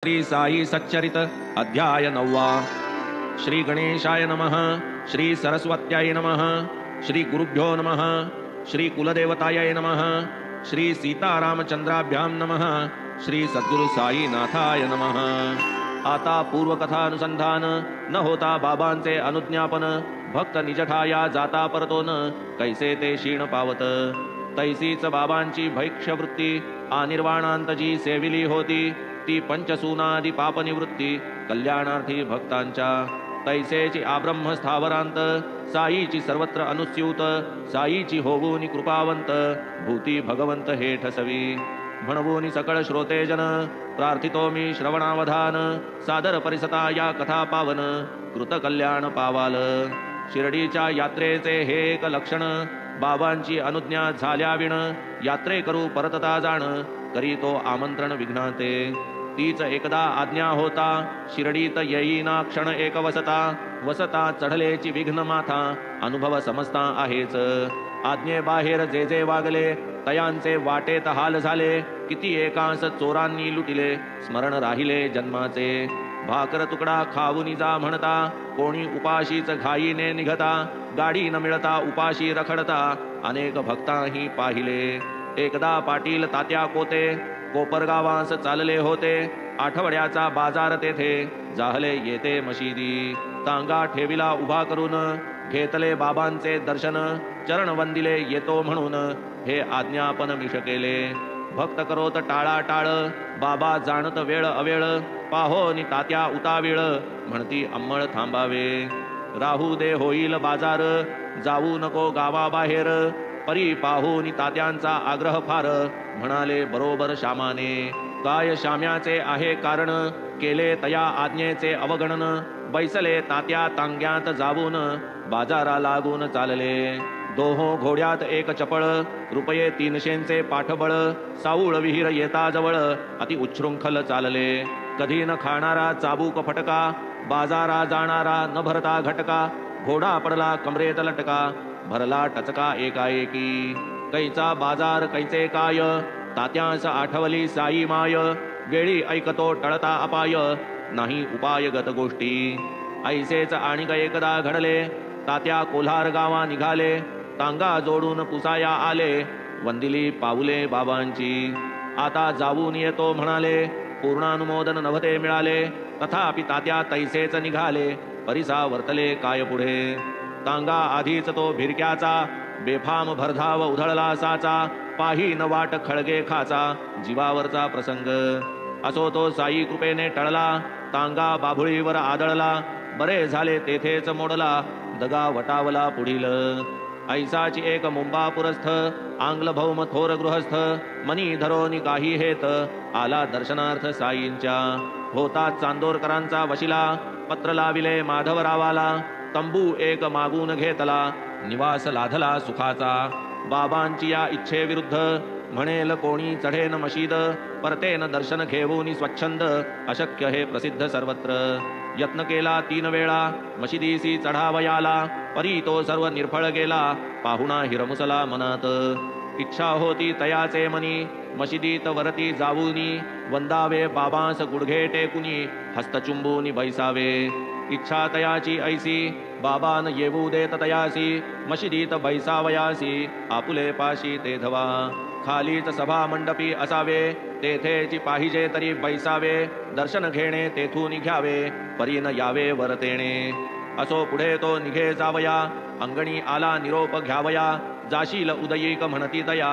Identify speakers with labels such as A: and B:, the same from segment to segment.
A: श्री साई सच्चरित अध्याय 9। श्री गणेशाय नमः। श्री सरस्वत्याय नमः। श्री गुरुभ्यो नमः। श्री कुलदेवताय नमः। श्री सीतारामचंद्राभ्यां नमः। श्री सद्गुरु साई नाथाय नमः। आता पूर्वकथानुसंधान न होता बाबांचे अनुज्ञापन, भक्त निजठाया जाता परतो न कैसे ते क्षीण पावत। तैसीच बाबांची भैक्षवृत्ती अनिर्वाणांत जी सेविली होती, ती पंचसूनादी पापनिवृत्ती कल्याणार्थी भक्तांच्या। तैसेची आब्रह्म स्थावरांत साईची सर्वत्र अनुस्यूत, साईची होवूनी कृपावंत भूती भगवंत हे ठसवी। म्हणवूनी सकळ श्रोतेजन प्रार्थितो मी श्रवणावधान, सादर परिसता या कथा पावन कृत कल्याण पावाल। शिर्डीच्या यात्रेचे हे एक लक्षण, बाबांची अनुज्ञा झाल्याविण यात्रे करू परतता जाण, करीतो आमंत्रण विघ्नाते। तीच एकदा आज्ञा होता, शिर्डीत येईना क्षण एक वसता। वसता चढलेची विघ्न माथा, अनुभव समजता आहेच। आज्ञे बाहेर जे जे वागले, तयांचे वाटेत हाल झाले। किती एकांस चोरांनी लुटिले, स्मरण राहिले जन्माचे। भाकर तुकडा खाऊनी जा म्हणता, कोणी उपाशीच घाईने निघता। गाडी न मिळता उपाशी रखडता, अनेक भक्ताही पाहिले। एकदा पाटील तात्या कोते कोपरगावास चालले होते। आठवड्याचा बाजार तेथे जाहले येते मशिदी। तांगा ठेविला उभा करून घेतले बाबांचे दर्शन, चरण वंदिले येतो म्हणून हे आज्ञापन मिश केले। भक्त करोत टाळा टाळ, बाबा जाणत वेळ अवेळ। पाहोनी तात्या उतावीळ, म्हणती अंमळ थांबावे। राहू दे होईल बाजार, जाऊ नको गावाबाहेर। परी पाहूनी तात्यांचा आग्रह फार, म्हणाले बरोबर श्यामाने। काय श्याम्याचे आहे कारण, केले तया आज्ञेचे अवगणन। बैसले तात्या तांग्यात जाऊन, बाजारा लागून चालले। दोहो घोड्यात एक चपळ, रुपये 300चे पाठबळ। साऊळ विहीर येता जवळ, अति उच्छृंखल चालले। कधी न खाणारा चाबूक फटका, बाजारा जाणारा न भरता घटका। घोडा पडला कमरेत लटका, भरला टचका एकाएकी। कैचा बाजार कैचे काय, तात्यास आठवली साई माय। वेळी ऐकतो टळता अपाय, नाही उपायगत गोष्टी। ऐसेच आणिक एकदा घडले, तात्या कोल्हार गावा निघाले। तांगा जोडून पुसाया आले, वंदिली पाऊले बाबांची। आता जाऊन येतो म्हणाले, पूर्णानुमोदन नव्हते मिळाले। तथापि तात्या तैसेच निघाले, परिसा वर्तले काय पुढे। तांगा आधीच तो भिरक्याचा, बेफाम भरधाव उधळला साचा। पाही न वाट खळगे खाचा, जीवावरचा प्रसंग। असो तो साई कृपेने टळला, तांगा बाभुळीवर आदळला। बरे झाले तेथेच मोडला, दगा वटावला पुढील। ऐसाची एक मुंबापुरस्थ, आंग्ल भौम थोर गृहस्थ। मनी धरोनी काही हेत, आला दर्शनार्थ साईंच्या। होता चांदोरकरांचा वशिला, पत्र लाविले माधवरावाला। तंबू एक मागून घेतला, निवास लाधला सुखाचा। बाबांची या इच्छेविरुद्ध, म्हणेल कोणी चढेन मशीद। परतेन दर्शन घेऊनी स्वच्छंद, अशक्य हे प्रसिद्ध सर्वत्र। यत्न केला 3 वेळा, मशिदीसी चढावयाला। परी तो सर्व निर्फळ गेला, पाहुणा हिरमुसला मनात। इच्छा होती तयाचे मनी, मशिदीत वरती जाऊनी। वंदावे बाबांस गुडघे टेकुनी, हस्तचुंबूनी बैसावे। इच्छा तयाची ऐसी, बाबान येऊ देत तयासी। मशिदीत बैसावयासी, आपुले पाशी ते धवा। खालीच सभा मंडपी असावे, तेथेची पाहिजे तरी बैसावे। दर्शन घेणे तेथून घ्यावे, परीन यावे वरतेणे। असो पुढे तो निघे जावया, अंगणी आला निरोप घ्यावया। जाशील उदयीक म्हणती तया,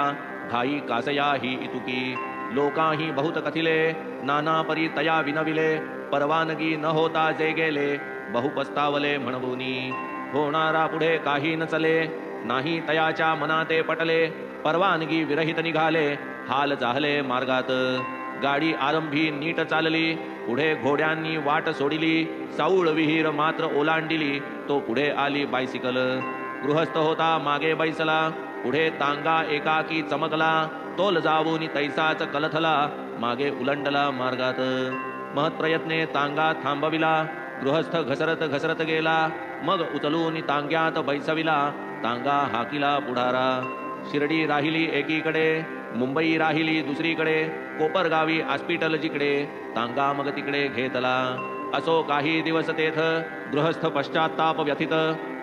A: घाई कासया ही इतुकी। लोकाही बहुत कथिले, नाना परी तया विनविले। परवानगी न होता जे गेले, बहु पस्तावले म्हणवूनी। होणारा पुढे काही न चले, नाही तयाच्या मनाते पटले। परवानगी विरहित निघाले, हाल जाहले मार्गात। गाडी आरंभी नीट चालली, पुढे घोड्यांनी वाट सोडिली। साऊळ विहीर मात्र ओलांडिली, तो पुढे आली बायसिकल। गृहस्थ होता मागे बैसला, पुढे तांगा एकाकी चमकला। तोल जाऊनी तैसाच कलथला, मागे उलंडला मार्गात। महत्प्रयत्ने तांगा थांबविला, गृहस्थ घसरत घसरत गेला। मग उचलून तांग्यात बैसविला, तांगा हाकिला पुढारा। शिर्डी राहिली एकीकडे, मुंबई राहिली दुसरीकडे, कोपरगावी हॉस्पिटल जिकडे, तांगा मग तिकडे घेतला. असो काही दिवस तेथ, गृहस्थ पश्चात्ताप व्यथित,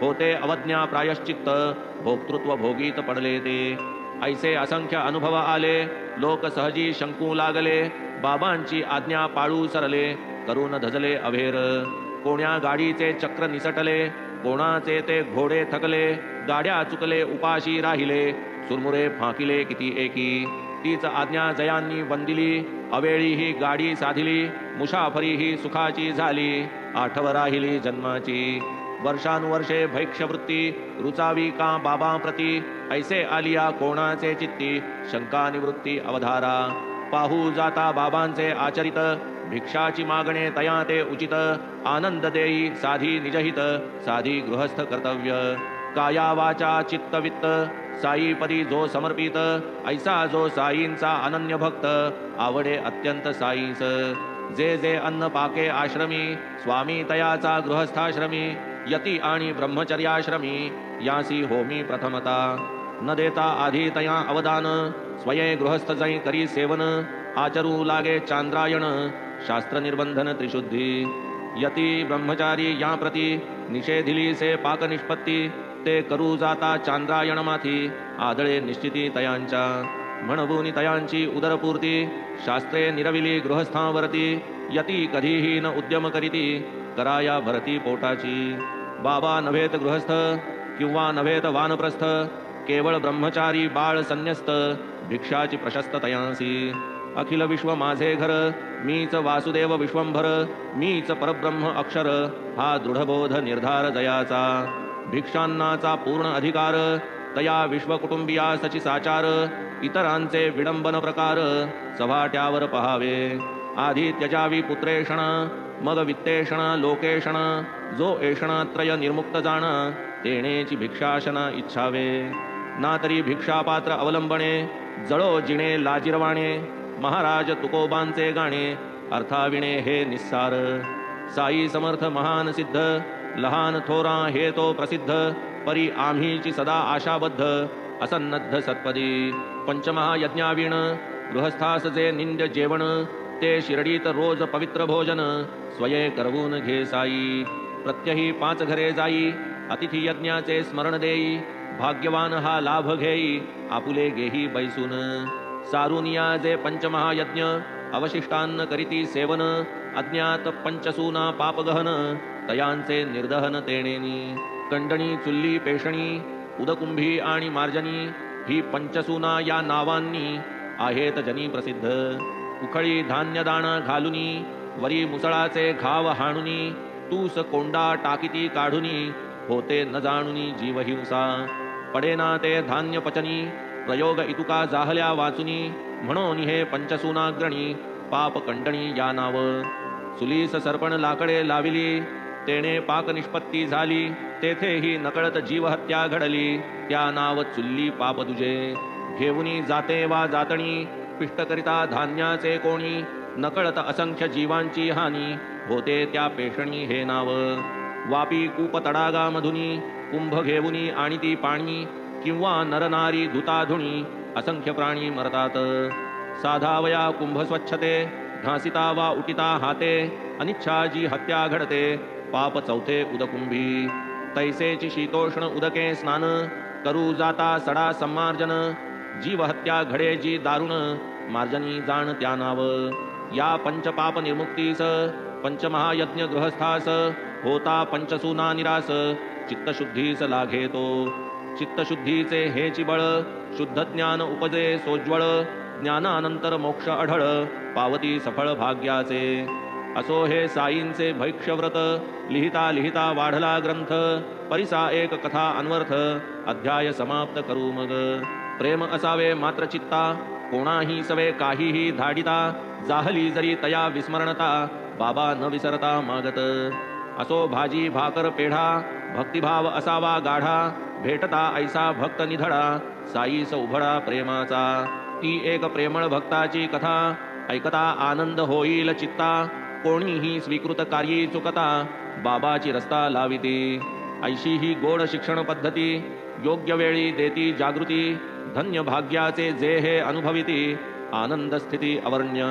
A: होते अवज्ञा प्रायश्चित्त, भोक्तृत्व भोगीत पडले ते. ऐसे असंख्य अनुभव आले, लोक सहजी शंकू लागले, बाबांची आज्ञा पाळू सरले, करून धजले अभेर. कोण्या गाडीचे चक्र निसटले, कोणाचे ते घोडे थकले, गाड्या चुकले उपाशी राहिले, सुरमुरे फाकिले किती एकी. तीच आज्ञा जयांनी वंदिली, अवेळी ही गाडी साधिली, मुसाफरी ही सुखाची झाली, आठव राहिली जन्माची. वर्षानुवर्षे भैक्षवृत्ती, रुचावी का बाबा प्रती, ऐसे आलिया कोणाचे चित्ती, शंका निवृत्ती अवधारा. पाहू जाता बाबांचे आचरित, भिक्षाची मागणे तया ते उचित, आनंद देई साधी निजहित, साधी गृहस्थ कर्तव्य. काया वाचा चित्त वित्त, साईपदी जो समर्पित, ऐसा जो साईंचा अनन्य भक्त, आवडे अत्यंत साईस. जे जे अन्न पाके आश्रमी, स्वामी तयाचा गृहस्थाश्रमी, यती आणि ब्रह्मचर्याश्रमी, यासी होमी प्रथमता. न देता आधी तया अवदान, स्वये गृहस्थ जै करी सेवन, आचरू लागे चांद्रायण, शास्त्र निर्बंधन त्रिशुद्धी. यती ब्रह्मचारी या प्रती, निषेधिली से पाक निष्पत्ती, ते करू जाता चांद्रायण माथी, आदळे निश्चिती तयांच्या. म्हणवून तयांची उदरपूर्ती, शास्त्रे निरविली गृहस्थावरती, यती कधीही न उद्यम करीती, कराया भरती पोटाची. बाबा नव्हेत गृहस्थ किंवा नव्हेत वानप्रस्थ, केवळ ब्रह्मचारी बाळ संन्यस्त, भिक्षाची प्रशस्त तयांसी. अखिल विश्व माझे घर, मीच वासुदेव विश्वंभर, मीच परब्रह्म अक्षर, हा दृढबोध निर्धार जयाचा. भिक्षांनाचा पूर्ण अधिकार, तया विश्वकुटुंबिया सची साचार, इतरांचे विडंबन प्रकार, सभाट्यावर पहावे. आधी त्यजावी पुत्रेषण, मग वित्तेषण लोकेषण, जो एषणात्रय निर्मुक्त जाण, तेणेची भिक्षाशन इच्छावे. ना तरी भिक्षापात्र अवलंबणे, जळो जिणे लाजिरवाणे, महाराज तुकोबांचे गाणे, अर्थाविणे हे निस्सार. साई समर्थ महान सिद्ध, लहान थोरा हे तो प्रसिद्ध, परी आम्हीची सदा आशाबद्ध, असन्नद्ध सत्पदी. पंचमहायज्ञावीण, गृहस्थास जे निंद्य जेवण, ते शिरडीत रोज पवित्र भोजन, स्वये करवून घे साई. प्रत्यही 5 घरे जाई, अतिथी यज्ञाचे स्मरण देई, भाग्यवान हा लाभ घेई, आपुले गेही बैसून. सारुनिया जे पंचमहायज्ञ, अवशिष्टान्न करीती सेवन, अज्ञात पंचसूना पापगहन, तयांचे निर्दहन तेणेनी. कंडणी चुल्ली पेषणी, उदकुंभी आणि मार्जनी, ही पंचसूना या नावांनी आहेत जनी प्रसिद्ध. उखळी धान्य दाणा घालुनी, वरी मुसळाचे घाव हाणुनी, तूस कोंडा टाकीती काढुनी, होते न जाणुनी जीवहिंसा. पडेना ते धान्य पचनी, प्रयोग इतुका जाहल्या वाचुनी, म्हणून हे पंचसूनाग्रणी, पाप कंडणी या नाव. सुलीस सर्पण लाकडे लाविली, तेणे पाक निष्पत्ती झाली, तेथेही नकळत जीवहत्या घडली, त्या नाव चुल्ली पाप तुझे. घेऊनी जाते वा जातणी, पिष्टकरिता धान्याचे कोणी, नकळत असंख्य जीवांची हानी, होते त्या पेषणी हे नाव. वापी कूप तडागा मधुनी, कुंभ घेऊनी आणि ती पाणी, किंवा नरनारी धुताधुणी, असंख्य प्राणी मरतात. साधावया कुंभ स्वच्छते, घासिता वा उटिता हाते, अनिच्छाजी हत्या घडते, पाप चौथे उदकुंभी. तैसेची शीतोष्ण उदके स्नान, करू जाता सडा सम्मार्जन, जीवहत्या घडे जी दारुण, मार्जनी जाण त्या नाव. या पंचपाप निर्मुक्तीस, पंचमहायज्ञ गृहस्थास, होता पंचसूना निरास, चित्तशुद्धीस लागे तो. चित्तशुद्धीचे हेची बळ, शुद्ध ज्ञान उपजे सोज्वळ, ज्ञानानंतर मोक्ष अढळ, पावती सफळ भाग्याचे. असो हे साईंचे भैक्षव्रत, लिहिता लिहिता वाढला ग्रंथ, परिसा एक कथा अन्वर्थ, अध्याय समाप्त करू मग. प्रेम असावे मात्र चित्ता, कोणाही सवे काहीही धाडिता, जाहली जरी तया विस्मरणता, बाबा न विसरता मागत. असो भाजी भाकर पेढा, भक्तिभाव असावा गाढा, भेटता ऐसा भक्त निधडा, साईस उभडा प्रेमाचा. ती एक प्रेमळ भक्ताची कथा, ऐकता आनंद होईल चित्ता, कोणीही स्वीकृत कार्yi चुकता, बाबाची रस्ता लाविती. ऐशी ही गोड शिक्षण पद्धती, योग्य वेळी देती जागृती, धन्य भाग्याचे जे हे अनुभविती, आनंद स्थिती अवर्ण्य.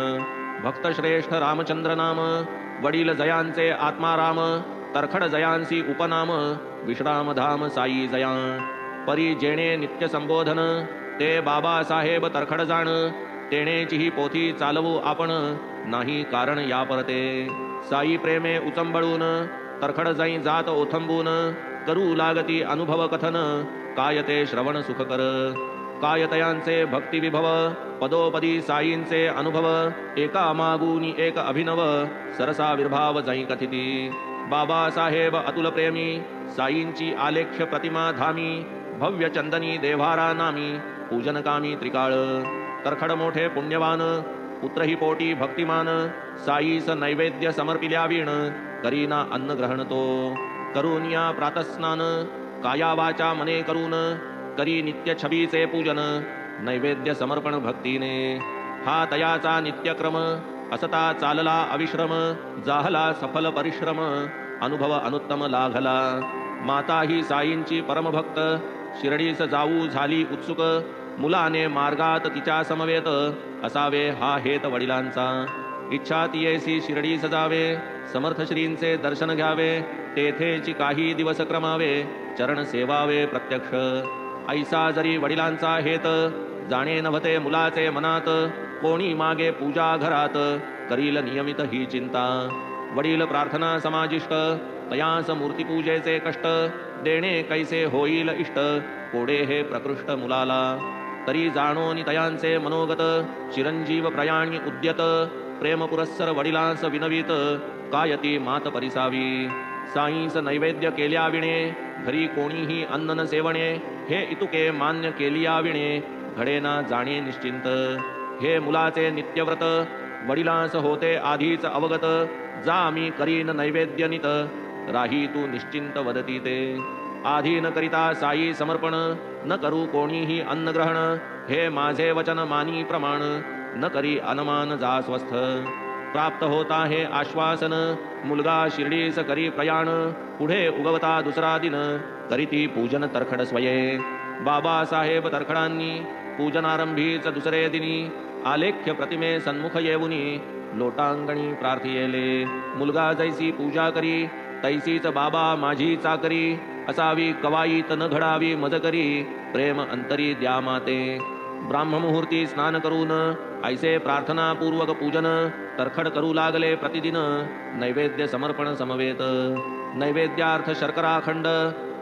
A: भक्त श्रेष्ठ रामचंद्र नाम, वडील जयांचे आत्मा राम, तरखड जयांसी उपनाम, विश्राम धाम साई जया. परी जेणे नित्य संबोधन, ते बाबा साहेब तरखड जाण, तेणेची ही पोथी चालवू आपण, नाही कारण या परते. साई प्रेमे उचंबळून, तरखड जाई जात ओथंबून, करू लागती अनुभव कथन, काय ते श्रवण सुखकर. काय तयांचे भक्ती विभव, पदोपदी साईंचे अनुभव, एका मागूनी एक अभिनव, सरसा विर्भाव जाई कथिती. बाबा साहेब अतुल प्रेमी, साईंची आलेख्य प्रतिमा धामी, भव्य चंदनी देव्हारा नामी, पूजनकामी त्रिकाळ. तरखड मोठे पुण्यवान, पुत्रही पोटी भक्तिमान, साईस नैवेद्य समर्पिल्या वीण, करीना अन्न ग्रहण तो. करून या प्रातस्नान, काया वाचा मने करून, करी नित्य छबीचे पूजन, नैवेद्य समर्पण भक्तीने. हा तयाचा नित्यक्रम, असता चालला अविश्रम, जाहला सफल परिश्रम, अनुभव अनुत्तम लाघला. माता ही साईंची परमभक्त, शिर्डीस जाऊ झाली उत्सुक, मुलाने मार्गात तिच्या समवेत, असावे हा हेत वडिलांचा. इच्छा तियेसी शिर्डीस जावे, समर्थ श्रींचे दर्शन घ्यावे, तेथेची काही दिवस क्रमावे, चरण सेवावे प्रत्यक्ष. ऐसा जरी वडिलांचा हेत, जाणे नव्हते मुलाचे मनात, कोणी मागे पूजा घरात, करील नियमित ही चिंता. वडील प्रार्थना समाजिष्ट, तयास मूर्तीपूजेचे कष्ट, देणे कैसे होईल इष्ट, कोडे हे प्रकृष्ट मुलाला. तरी जाणोनी तयांचे मनोगत, चिरंजीव प्रयाणी उद्यत, प्रेम पुरस्सर वडिलांस विनवित, कायती मात परिसावी. साईंस नैवेद्य केल्या विणे, घरी कोणीही अन्न न सेवणे, हे इतुके मान्य केलिया विणे, घडेना जाणे निश्चिंत. हे मुलाचे नित्यव्रत, वडिलांस होते आधीच अवगत, जा मी करीन नैवेद्य नित, राही तू निश्चिंत वदती ते. आधी न करिता साई समर्पण, न करू कोणीही अन्न ग्रहण, हे माझे वचन मानी प्रमाण, न करी अनमान जा स्वस्थ. प्राप्त होता हे आश्वासन, मुलगा शिर्डीस करी प्रयाण, पुढे उगवता दुसरा दिन, करीती पूजन तरखड स्वये. बाबा साहेब तरखडांनी पूजनारंभीच दुसरे दिनी, आलेख्य प्रतिमे सन्मुख येऊनी, लोटांगणी प्रार्थियेले. मुलगा जैसी पूजा करी, तैसीच बाबा माझी चाकरी, असावी कवाईत न घडावी मज करी, प्रेम अंतरी द्या माते. ब्राह्ममुहूर्ती स्नान करून, ऐसे प्रार्थना पूर्वक पूजन, तरखड करू लागले प्रतिदिन, नैवेद्य समर्पण समवेत. नैवेद्यार्थ शर्कराखंड,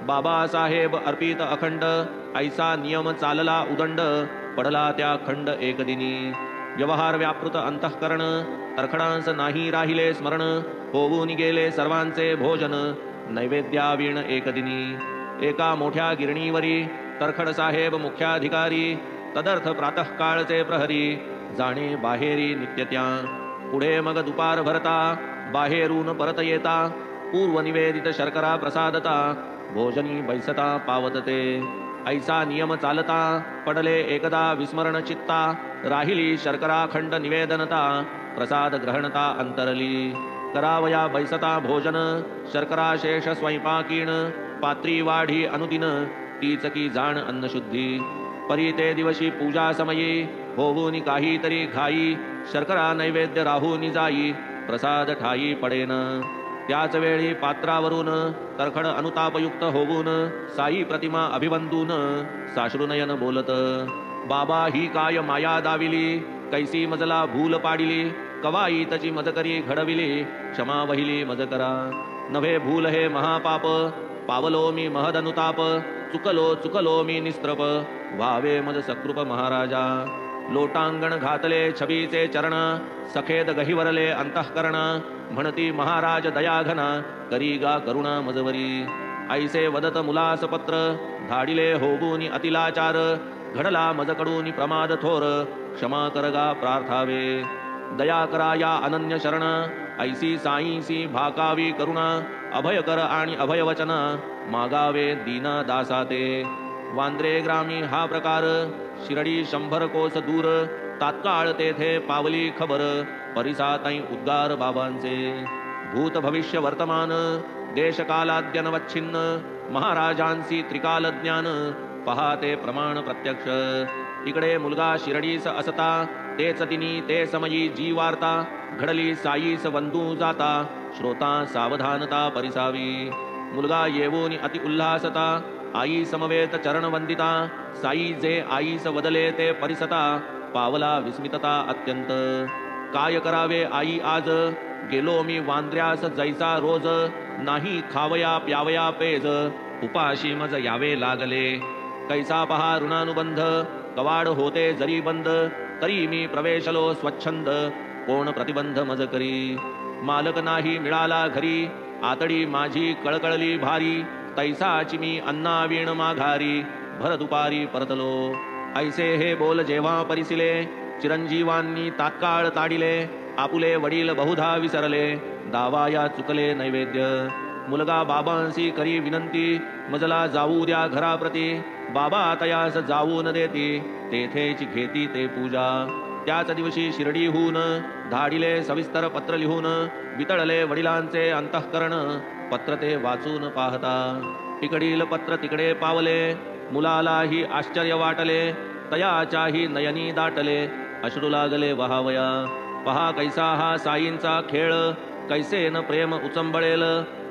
A: बाबा साहेब अर्पित अखंड, ऐसा नियम चालला उदंड, पडला त्या खंड एक दिनी. व्यवहार व्यापृत अंतःकरण, तरखडांस नाही राहिले स्मरण, होऊन गेले सर्वांचे भोजन, नैवेद्यावीण एक दिनी. एका मोठ्या गिरणीवरी, तरखड साहेब मुख्याधिकारी, तदर्थ प्रातःकाळचे प्रहरी, जाणे बाहेरी नित्यत्या. पुढे मग दुपार भरता, बाहेरून परत येता, पूर्व निवेदित शर्करा प्रसादता, भोजनी बैसता पावतते. ऐसा नियम चालता, पडले एकदा विस्मरण चित्ता, राहिली शर्कराखंड निवेदनता, प्रसाद ग्रहणता अंतरली. करावया बैसता भोजन, शर्करा शेष स्वयंपाकीण, पात्री वाढी अनुदिन, तीच की जाण अन्नशुद्धी. परी ते दिवशी पूजा समयी, होऊनी काहीतरी घाई, शर्करा नैवेद्य राहूनी जाई, प्रसाद ठाई पडेन. त्याच वेळी पात्रावरून, तरखड अनुतापयुक्त होऊन, साई प्रतिमा अभिवंदून, साश्रुनयन बोलत. बाबा ही काय माया दाविली, कैसी मजला भूल पाडिली, कवाईतची मजकरी घडविली, क्षमा वहिली मजकरा. नव्हे भूल हे महापाप, पावलो मी महदनुताप, चुकलो चुकलो मी निस्त्रप, व्हावे मज सकृप महाराजा. लोटांगण घातले छबीचे चरण, सखेद गहिवरले अंतःकरण, म्हणती महाराज दयाघना, करी गा करुणा मजवरी. ऐसे वदत मुलास पत्र, धाडिले होऊनी अतिलाचार, घडला मजकडूनी प्रमाद थोर, क्षमा करगा प्रार्थावे. दया करा या अनन्य शरण, ऐसी साईसी भाकावी करुणा, अभय कर आणि अभयवचन, मागावे दीना दासाते. वांद्रे ग्रामी हा प्रकार, शिर्डी 100 कोस दूर, तात्काळ तेथे पावली खबर, परिसाताई उद्गार बाबांचे. भूत भविष्य वर्तमान देशकालाद्यनवच्छिन्न महाराजांसी त्रिकाल ज्ञान पहाते प्रमाण प्रत्यक्ष इकडे मुलगा शिरडीस असता तेच तिनी ते समयी जी वार्ता घडली साईस वंदू जाता श्रोता सावधानता परिसावी मुलगा येवून अति उल्हासता आई समवेत चरण वंदिता साई जे आईस वदले ते परिसता पावला विस्मितता अत्यंत काय करावे आई आज गेलो मी वांद्र्यास जैसा रोज नाही खावया प्यावया पेज उपाशी मज यावे लागले कैसा पहा ऋणानुबंध कवाड होते जरी बंद तरी मी प्रवेशलो स्वच्छंद कोण प्रतिबंध मज करी मालक नाही मिळाला घरी आतडी माझी कळकळली भारी तैसाची मी अन्नावीण माघारी भर दुपारी परतलो ऐसे हे बोल जेव्हा परिसिले चिरंजीवांनी तात्काळ ताडिले आपुले वडील बहुधा विसरले दावाया चुकले नैवेद्य मुलगा बाबांसी करी विनंती मजला जाऊ द्या घराप्रती बाबा तयास जाऊ न देती तेथेची घेती ते पूजा त्याच दिवशी शिर्डीहून धाडिले सविस्तर पत्र लिहून वितळले वडिलांचे अंतःकरण पत्र ते वाचून पाहता इकडील पत्र तिकडे पावले मुलालाही आश्चर्य वाटले तयाच्याही नयनी दाटले अश्रू लागले वहावया पहा कैसा हा साईंचा खेळ कैसे न प्रेम उचंबळेल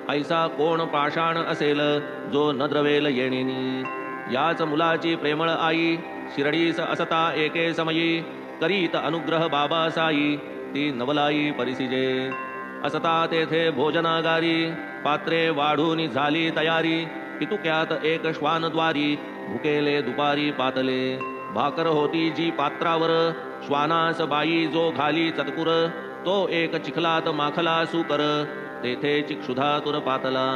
A: ऐसा कोण पाषाण असेल जो न द्रवेल येणेनी याच मुलाची प्रेमळ आई शिरडीस असता एके समयी करीत अनुग्रह बाबा साई ती नवलाई परिसिजे असता तेथे भोजनागारी पात्रे वाढून झाली तयारी पितुक्यात एक श्वानद्वारी भुकेले दुपारी पातले भाकर होती जी पात्रावर श्वानास बाई जो घाली चतकुर तो एक चिखलात माखला सुकर तेथे चिक्षुधा तुर पातला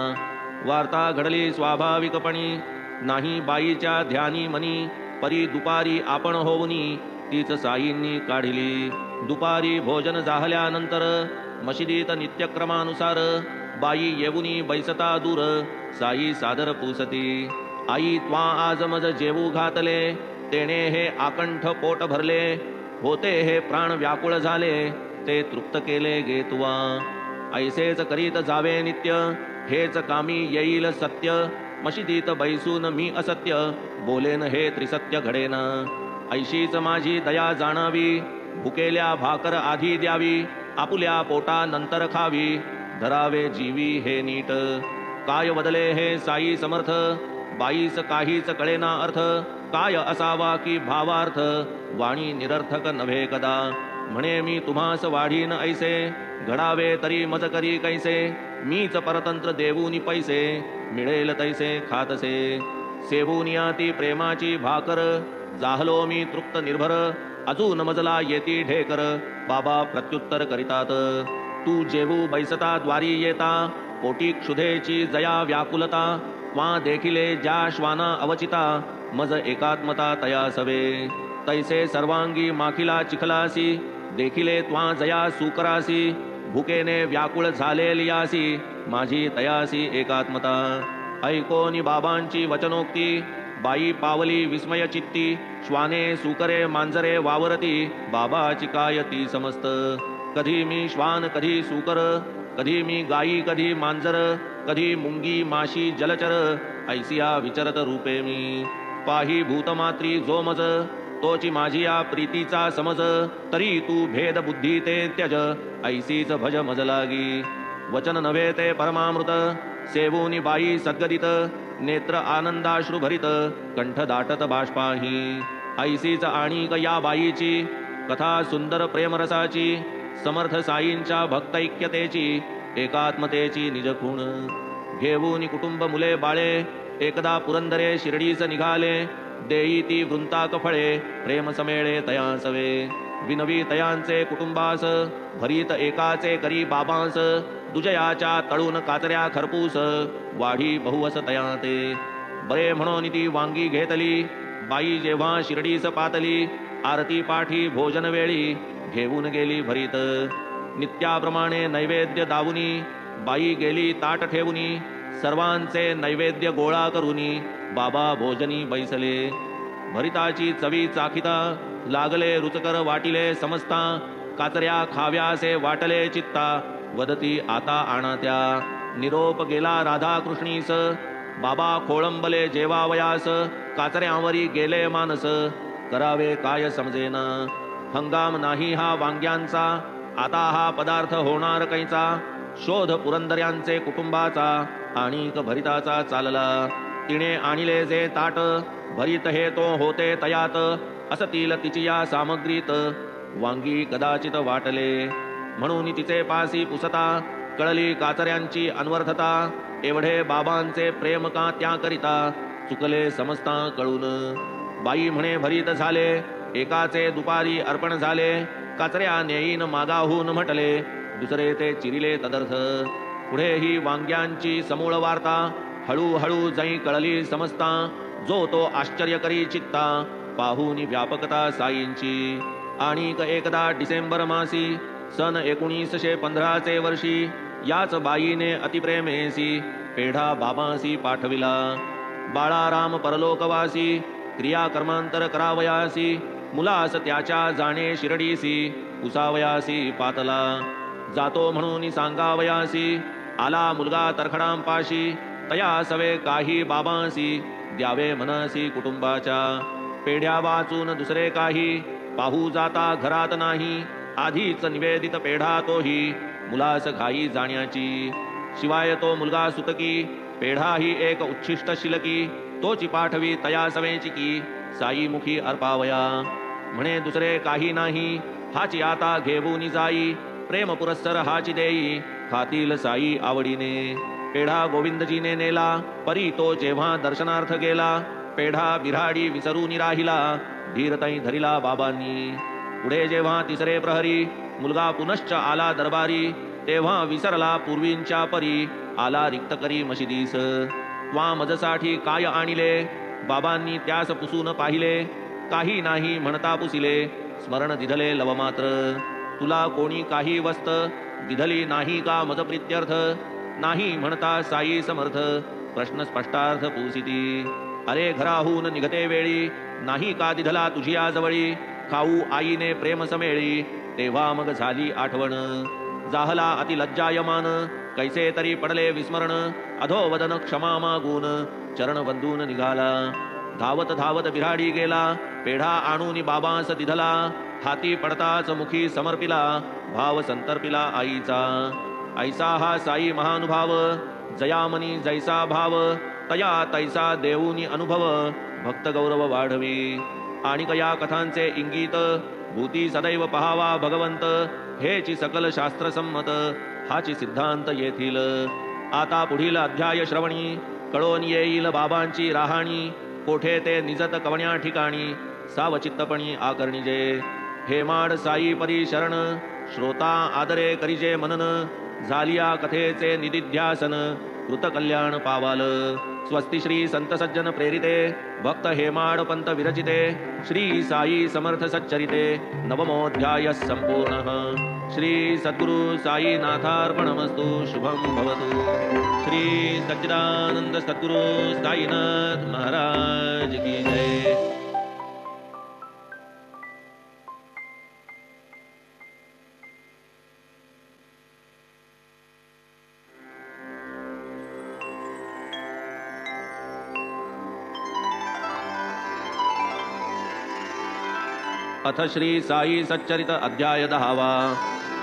A: वार्ता घडली स्वाभाविकपणी नाही बाईच्या ध्यानी मनी परी दुपारी आपण होऊनी तीच साईंनी काढिली दुपारी भोजन जाहल्यानंतर मशिदीत नित्यक्रमानुसार बाई येऊनी बैसता दूर साई सादर पुसती आई त्वा आज मज जेवू घातले तेने हे आकंठ पोट भरले होते हे प्राण व्याकुळ झाले ते तृप्त केले गे तुवा ऐसेच करीत जावे नित्य हेच कामी येईल सत्य मशिदीत बैसून मी असत्य बोलेन हे त्रिसत्य घडेन ऐशीच माझी दया जाणावी भुकेल्या भाकर आधी द्यावी आपुल्या पोटा नंतर खावी धरावे जीवी हे नीट काय वदले हे साई समर्थ बाईस काहीच कळेना अर्थ काय असावा की भावार्थ वाणी निरर्थक नव्हे कदा म्हणे मी तुम्हास वाढीन ऐसे घडावे तरी मज करी कैसे मीच परतंत्र देऊनी पैसे मिळेल तैसे खातसे सेवूनिया ती प्रेमाची भाकर जाहलो मी तृप्त निर्भर अजून मजला येती ढेकर बाबा प्रत्युत्तर करीतात तू जेवू बैसता द्वारी येता पोटी क्षुधेची जया व्याकुलता वा देखिले ज्या श्वाना अवचिता मज एकात्मता तया सवे तैसे सर्वांगी माखिला चिखलासी देखिले त्वा जया सुकरासी भुकेने व्याकुळ झालेलियासी माझी तयासी एकात्मता ऐकोनी बाबांची वचनोक्ती बाई पावली विस्मय चित्ती श्वाने सुकरे मांजरे वावरती बाबाची काय ती समस्त कधी मी श्वान कधी सुकर कधी मी गाई कधी मांजर कधी मुंगी माशी जलचर ऐसिया विचरत रूपे मी पाही भूतमात्री जो मज तोची माझी या प्रीतीचा समज तरी तू भेद बुद्धी ते त्यज ऐसीच भज मज लागी वचन नव्हे ते परमामृत सेवूनी बाई सद्गदित नेत्र आनंदाश्रू भरित कंठ दाटत बाष्पाही ऐसीच आणिक या बाईची कथा सुंदर प्रेमरसाची समर्थ साईंच्या भक्तैक्यतेची एकात्मतेची निजखूण घेऊनी कुटुंब मुले बाळे एकदा पुरंदरे शिर्डीस निघाले देई ती वृंताक फळे प्रेम समेळे तयांसवे विनवी तयांचे कुटुंबास भरीत एकाचे करी बाबांस दुजयाच्या तळून काचऱ्या खरपूस वाढी बहुवस तयांते बरे म्हणून ती वांगी घेतली बाई जेव्हा शिर्डीस पातली आरती पाठी भोजन वेळी घेऊन गेली भरीत नित्याप्रमाणे नैवेद्य दावुनी बाई गेली ताट ठेवुनी सर्वांचे नैवेद्य गोळा करुनी बाबा भोजनी बैसले भरिताची चवी चाखिता लागले रुचकर वाटिले समजता काचऱ्या खाव्यासे वाटले चित्ता वदती आता आणात्या. निरोप गेला राधाकृष्णीस, बाबा खोळंबले जेवावयास. काचऱ्यावरी गेले मानस, करावे काय समजेना. हंगाम नाही हा वांग्यांचा, आता हा पदार्थ होणार कैचा. शोध पुरंदर्यांचे कुटुंबाचा, आणिक भरिताचा चालला. तिने आणले जे ताट, भरीत हे तो होते तयात. असतील तिची या सामग्रीत, वांगी कदाचित वाटले. म्हणून तिचे पासी पुसता, कळली काचऱ्यांची अनवर्थता. एवढे बाबांचे प्रेम का त्याकरिता, चुकले समजता कळून. बाई म्हणे भरीत झाले, एकाचे दुपारी अर्पण झाले. काचऱ्या नेईन मागाहून म्हटले, दुसरे ते चिरिले तदर्थ. पुढे ही वांग्यांची समूळ वार्ता, हळूहळू जै कळली समजता. जो तो आश्चर्य करी चित्ता, पाहून व्यापकता साईंची. आणिक एकदा डिसेंबर मासी, सन 1915 वर्षी, याच बाईने अतिप्रेमेसी पेढा बाबासी पाठविला. बाळाराम परलोकवासी, क्रियाकर्मांतर करावयासी. मुलास त्याच्या जाणे शिरडीसी, उसावयासी पातला. जातो म्हणून सांगावयासी, आला मुलगा तरखडांपाशी. तया सवे काही बाबांसी, द्यावे मनसी कुटुंबाच्या. पेढ्या वाचून दुसरे काही, पाहू जाता घरात नाही. आधीच निवेदित पेढा तोही, मुलास घाई जाण्याची. शिवाय तो मुलगा सुतकी, पेढा ही एक उच्छिष्ट शिलकी. तोची पाठवी तया सवेची की, साई मुखी अर्पावया. म्हणे दुसरे काही नाही, हाची आता घेऊनी जाई. प्रेम पुरस्सर हाची देई, खातील साई आवडीने. पेढा गोविंदजीने नेला, परी तो जेव्हा दर्शनार्थ गेला. पेढा बिराडी विसरून राहिला, धीरताई धरिला बाबांनी. पुढे जेव्हा तिसरे प्रहरी, मुलगा पुनश्च आला दरबारी. तेव्हा विसरला पूर्वींच्या परी, आला रिक्त करी मशिदीस. वा मजसाठी काय आणिले, बाबांनी त्यास पुसून पाहिले. काही नाही म्हणता पुसिले, स्मरण दिधले लव मात्र. तुला कोणी काही वस्त, दिधली नाही का मज प्रित्यर्थ. नाही म्हणता साई समर्थ, प्रश्न स्पष्टार्थ पुसिती. अरे घराहून निघते वेळी, नाही का दिधला तुझी आजवळी. खाऊ आईने प्रेम समेळी, तेव्हा मग झाली आठवण. जाहला अति लज्जायमान, कैसे तरी पडले विस्मरण. अधोवदन क्षमा मागून, चरण वंदून निघाला. धावत धावत बिराडी गेला, पेढा आणून बाबांस दिधला. हाती पडताच मुखी समर्पिला, भाव संतर्पिला आईचा. ऐसा हा साई महानुभाव, जयामनी जैसा भाव. तया तैसा देऊनी अनुभव, भक्त गौरव वाढवी. आणि या कथांचे इंगित, भूती सदैव पहावा भगवंत. हेची सकल शास्त्र संमत, हाची सिद्धांत येथील. आता पुढील अध्याय श्रवणी, कळोन येईल बाबांची राहाणी. कोठे ते निजत कवण्या ठिकाणी, सावचित्तपणी आकर्णिजे. हेमाड साई परी शरण, श्रोता आदरे करिजे मनन. झालिया कथेचे निदिध्यासन, कृतकल्याण पावाल. स्वस्ति श्री संत सज्जन प्रेरिते, भक्त हेमाड पंत विरचिते. श्री साई समर्थ सच्चरिते, नवमोऽध्यायः संपूर्णः. श्री सद्गुरु साई नाथार्पणमस्तु. शुभं भवतु. श्री सच्चिदानंद सद्गुरु साईनाथ महाराज की जय. अथ श्री साई सच्चरित अध्याय 10वा.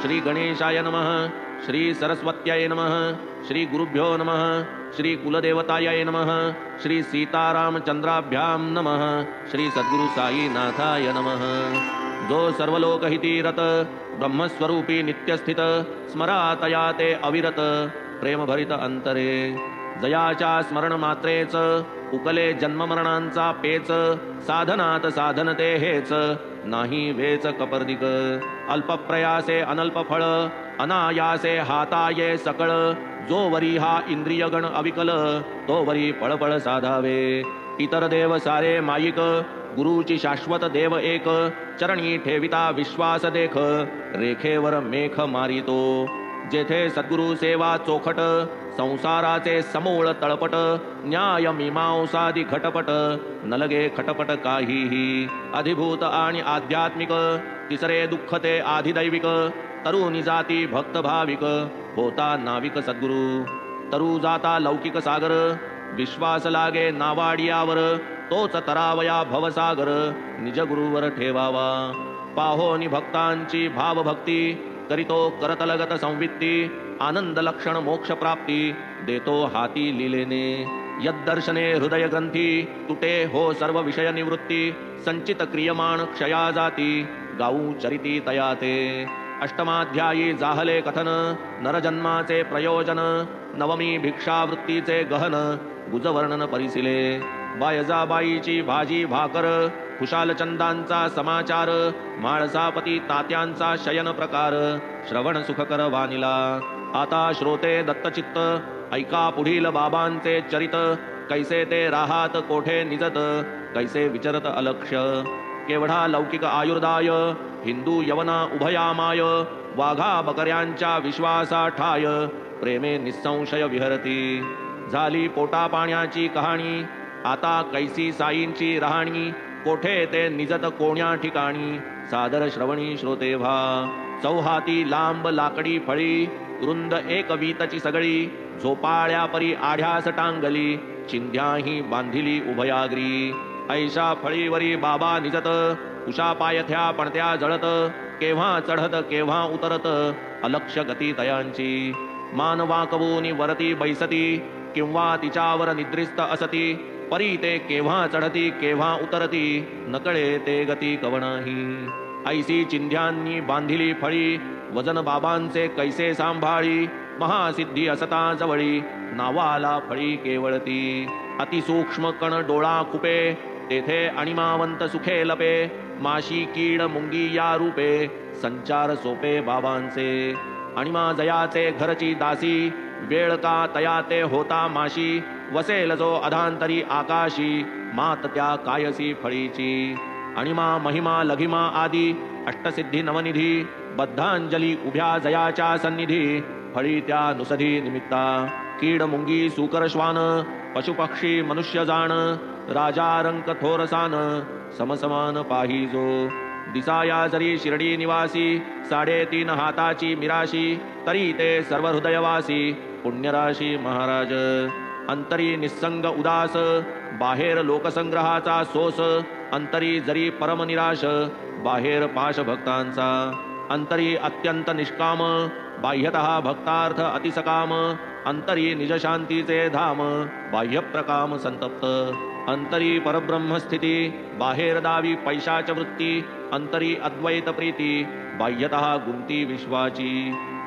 A: श्री गणेशाय नमः. श्री सरस्वत्याय नमः. श्री गुरुभ्यो नमः. श्री कुलदेवताय नमः. श्री सीतारामचंद्राभ्यां नमः. श्री सद्गुरु साई नाथाय नमः. जो सर्वलोकहिती रत, ब्रह्मस्वरूपी नित्यस्थित. स्मरातया ते अविरत, प्रेमभरित अंतरे. जयाच्या स्मरण मात्रेच, उकले जन्ममरणांचा पेच. साधनात साधनते हेच, नाही वेच कपर्दिक. अल्पप्रयासे अनल्प फळ, अनायासे हाताये सकळ. जो वरी हा इंद्रियगण अविकल, तो वरी पळपळ साधावे. इतर देव सारे माईक, गुरुची शाश्वत देव एक. चरणी ठेविता विश्वास देख, रेखेवर मेख मारितो. जेथे सद्गुरु सेवा चोखट, संसाराचे समूळ तळपट. न्याय मीमांसादी खटपट, नलगे खटपट काहीही. अधिभूत आणि आध्यात्मिक, तिसरे दुःख ते आधिदैविक. तरुणी जाती भक्त भाविक होता नाविक सद्गुरु. तरु जाता लौकिक सागर विश्वास लागे नावाडियावर. तोच तरावया भवसागर निज गुरुवर ठेवावा. पाहोनी भक्तांची भावभक्ती करीतो करतलगत संवित्ती. आनंद लक्षण मोक्ष प्राप्ती देतो हाती लिलेने. यद्दर्शने हृदय ग्रंथी तुटे हो सर्व विषय निवृत्ती. संचित क्रियमाण क्षया जाती गाऊ चरिती तयाते. अष्टमाध्यायी जाहले कथन नरजन्माचे प्रयोजन. नवमी भिक्षावृत्तीचे गहन गुजवर्णन परिसिले. बायजाबाईची भाजी भाकर खुशालचंदांचा समाचार. माळसापती तात्यांचा शयन प्रकार श्रवण सुखकर वानिला. आता श्रोते दत्तचित्त ऐका पुढील बाबांचे चरित. कैसे ते राहात कोठे निजत कैसे विचरत अलक्ष. केवढा लौकिक आयुर्दाय हिंदू यवना उभयामाय. वाघा बकऱ्यांच्या विश्वासा ठाय प्रेमे निसंशय विहरती. झाली पोटा पाण्याची कहाणी आता कैसी साईंची राहणी. कोठे ते निजत कोण्या ठिकाणी सादर श्रवणी श्रोते व्हा. चौहाती लांब लाकडी फळी रुंद एक वीतची सगळी. झोपाळ्या परी आढ्यास टांगली चिंध्याही बांधिली उभयाग्री. ऐशा फळीवरी बाबा निजत उषा पायथ्या पणत्या जळत. केव्हा चढत केव्हा उतरत अलक्ष गती तयांची. मान वाकवून वरती बैसती किंवा तिच्यावर निद्रिस्त असती. परी ते केव्हा चढती केव्हा उतरती नकळे ते गती कवणाही. ऐसी चिंध्यांनी बांधिली फळी वजन बाबांचे कैसे सांभाळी. महासिद्धी असता जवळी नावाला फळी केवळती. अतिसूक्ष्म कण डोळा कुपे तेथे अणिमावंत सुखे लपे. माशी कीड मुंगी या रूपे संचार सोपे बाबांचे. अणिमा जयाचे घरची दासी वेळ का तया ते होता माशी. वसेल जो अधांतरी आकाशी मात त्या कायसी फळीची. अणिमा महिमा लघिमा आदी अष्टसिद्धी नवनिधी. बद्धांजली उभ्या जयाच्या सन्निधी फळी त्या नुसधी निमित्ता. कीड मुंगी सुकर श्वान पशुपक्षी मनुष्य जाण. राजा रंक थोरसान समसमान पाहिजो. दिसाया जरी शिर्डी निवासी 3.5 हाताची मिराशी. तरी ते सर्व हृदयवासी पुण्यराशी महाराज. अंतरी निस्संग उदास बाहेर लोकसंग्रहाचा सोस. अंतरी जरी परम निराश बाहेर पाश भक्तांचा. अंतरी अत्यंत निष्काम बाह्यतः भक्तार्थ अतिसकाम. अंतरी निजशांतीचे धाम बाह्य प्रकाम संतप्त. अंतरी परब्रह्म स्थिती बाहेर दावी पैशाच वृत्ती. अंतरी अद्वैत प्रीती बाह्यतः गुंती विश्वाची.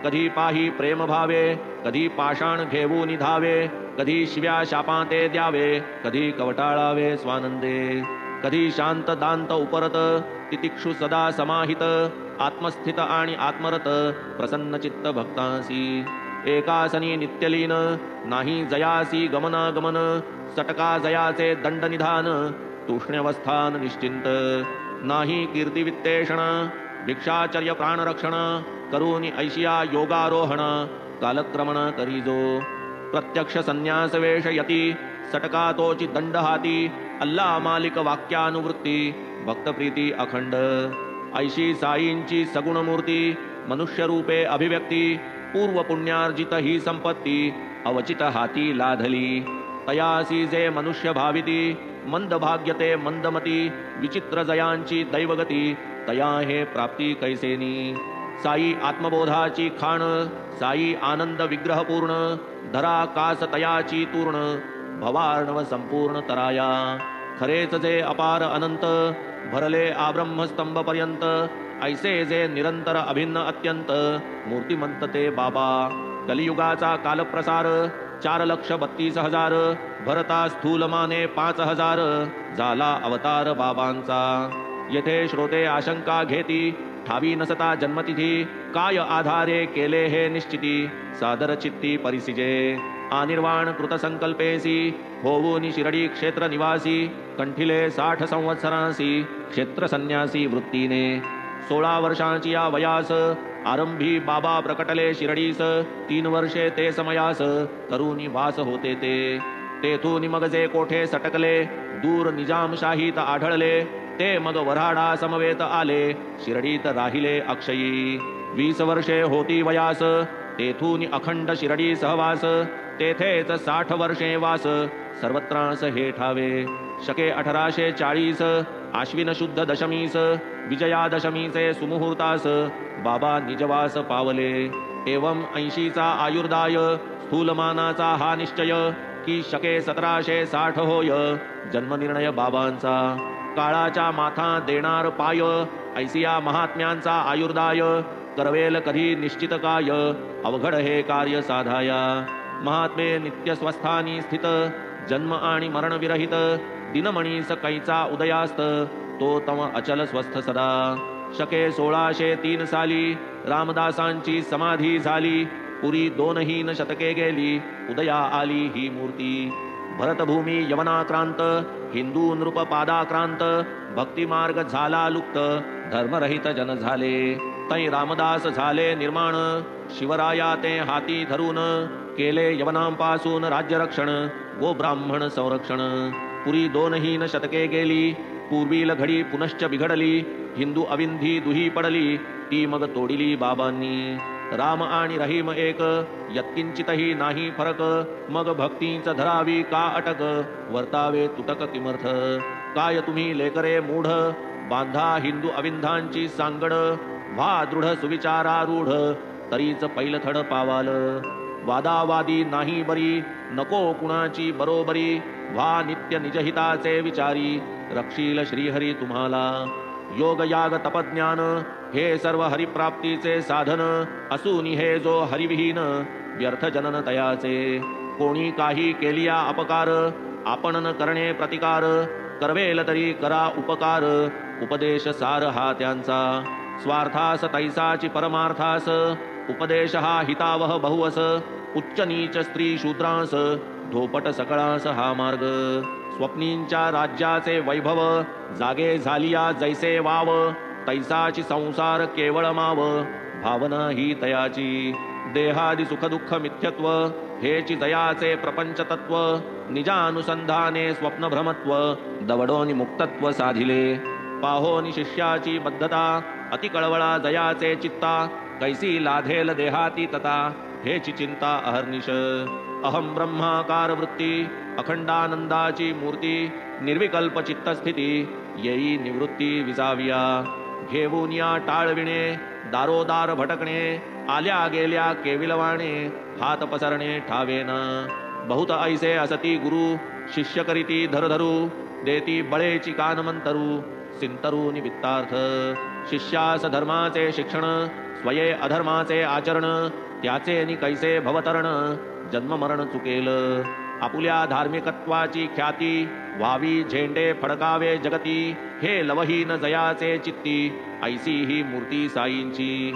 A: कधी पाही प्रेम भावे कधी पाषाण घेऊन धावे. कधी शिव्या शापाते द्यावे कधी कवटाळावे स्वानंदे. कधी शांत दांत उपरत तितिक्षु सदा समाहित. आत्मस्थित आणि आत्मरत प्रसन्न चित्त भक्तांसी. एकासनी नित्यलीन नाही जयासी गमनागमन. सटका जयाचे दंड निधान तूष्ण्यवस्थान निश्चिंत. नाही कीर्तिवित्तेषण भिक्षाचर्य प्राणरक्षण. करूनी ऐशिया योगारोहण कालक्रमण करीजो. प्रत्यक्ष संन्यास वेश यती सटका तोची दंड हाती. अल्ला मालिक वाक्यानुवृत्ती भक्तप्रीती अखंड. ऐशी साईंची सगुण मूर्ती मनुष्य रूपे अभिव्यक्ती. पूर्व पुण्यार्जित ही संपत्ती अवचित हाती लाधली. तयासी जे मनुष्य भाविती मंद भाग्यते मंदमती. विचित्र जयांची दैवगती तया हे प्राप्ती कैसेनी. साई आत्मबोधाची खाण साई आनंद विग्रह पूर्ण. धरा कास तयाची तूर्ण भवार्णव संपूर्ण तराया. खरेच जे अपार अनंत भरले आब्रह्मस्तंभ पर्यंत. ऐसे जे निरंतर अभिन्न अत्यंत मूर्तिमंत ते बाबा. कलियुगाचा कालप्रसार 4,32,000 भरता स्थूलमाने 5,000 झाला अवतार बाबांचा. येथे श्रोते आशंका घेती ठावी नसता जन्मतिथी. काय आधारे केले हे निश्चिती सादर चित्ती परिसिजे. आनिर्वाण कृत संकल्पेसी होऊनी शिरडी क्षेत्र निवासी. कंठिले 60 संवत्सरांसी क्षेत्र संन्यासी वृत्तीने. 16 वर्षांची या वयास आरंभी बाबा प्रकटले शिरडीस. 3 वर्षे ते समयास करूनी वास होते ते. तेथून मग जे कोठे सटकले दूर निजामशाहीत आढळले. ते मग वऱ्हाडा समवेत आले शिर्डीत राहिले अक्षयी. 20 वर्षे होती वयास, तेथून अखंड शिरडी सहवास, तेथेच 60 वर्षे वास, सर्वत्रास हे ठावे. शके 1840 आश्विन शुद्ध दशमीस, विजयादशमीचे सुमुहूर्तास बाबा निजवास पावले. एवं 80चा आयुर्दाय, स्थूलमानाचा हा निश्चय, की शके 1760 होय जन्मनिर्णय बाबांचा. काळाच्या माथा देणार पाय, ऐसिया महात्म्यांचा आयुर्दाय, करवेल कधी निश्चित काय, अवघड हे कार्य साधाया. महात्मे नित्य स्वस्थानी स्थित, जन्म आणि मरण विरहित, दिनमणीस कैचा उदयास्त, तो तम अचल स्वस्थ सदा. शके 1603 साली रामदासांची समाधी झाली, पुरी 2 शतके गेली, उदया आली ही मूर्ती. भरतभूमी यवनाक्रांत, हिंदू नृप पादाक्रांत, भक्तिमार्ग झाला लुप्त, धर्मरहित जन झाले. तै रामदास झाले निर्माण, शिवराया ते हाती धरून, केले यवनांपासून राज्यरक्षण, गो ब्राह्मण संरक्षण. पुरी 2 शतके गेली, पूर्वील घडी पुनश्च बिघडली, हिंदू अविंधी दुही पडली, ती मग तोडिली बाबांनी. राम आणि रहीम एक, यत्किंचितही नाही फरक, मग भक्तींच धरावी का अटक, वर्तावे तुटक किमर्थ. काय तुम्ही लेकरे मूढ, बांधा हिंदू अविंधांची सांगड, व्हा दृढ सुविचारारूढ, तरीच पैलथड पावाल. वादावादी नाही बरी, नको कुणाची बरोबरी, व्हा नित्य निजहिताचे विचारी, रक्षील श्रीहरी तुम्हाला. योग याग तपज्ञान हे सर्व हरिप्राप्तीचे साधन, असून हे जो हरिविहीन, व्यर्थ जनन तयाचे. कोणी काही केलिया अपकार, आपण न करणे प्रतिकार, करवेल तरी करा उपकार, उपदेश सार हा त्यांचा. स्वार्थास तैसाची परमार्थास, उपदेश हा हितावह बहुवस, उच्च नीच स्त्री शूद्रांस, धोपट सकळास हा मार्ग. स्वप्नींच्या राज्याचे वैभव, जागे झालिया जैसे वाव, तैसाची संसार केवळ माव, भावना ही तयाची. देहादि सुखदुःख मिथ्यत्व, हेची दयाचे प्रपंच तत्व, निजानुसंधाने स्वप्न भ्रमत्व, दवडोनि मुक्तत्व साधिले. पाहोनि शिष्याची बद्धता, अति कळवळा दयाचे चित्ता, कैसी लाधेल देहाती तता, हेची चिंता अहर्निश. अहम ब्रह्माकार वृत्ती, अखंडानंदाची मूर्ती, निर्विकल्प चित्तस्थिती, येई निवृत्ती विसाविया. घेऊन या टाळविणे, दारोदार भटकणे, आल्या गेल्या केविलवाणे, हात पसरणे ठावेना. बहुत ऐसे असती गुरु, शिष्य करीती धरधरू, देती बळेची कानमंतरू, सिंतरू निमित्तार्थ. शिष्यास धर्माचे शिक्षण, स्वये अधर्माचे आचरण, त्याचे नि कैसे भवतरण, जन्म मरण चुकेल. आपुल्या धार्मिकत्वाची ख्याती, व्हावी झेंडे फडकावे जगती, हे लवहीन जयाचे चित्ती, ऐसी ही मूर्ती साईंची.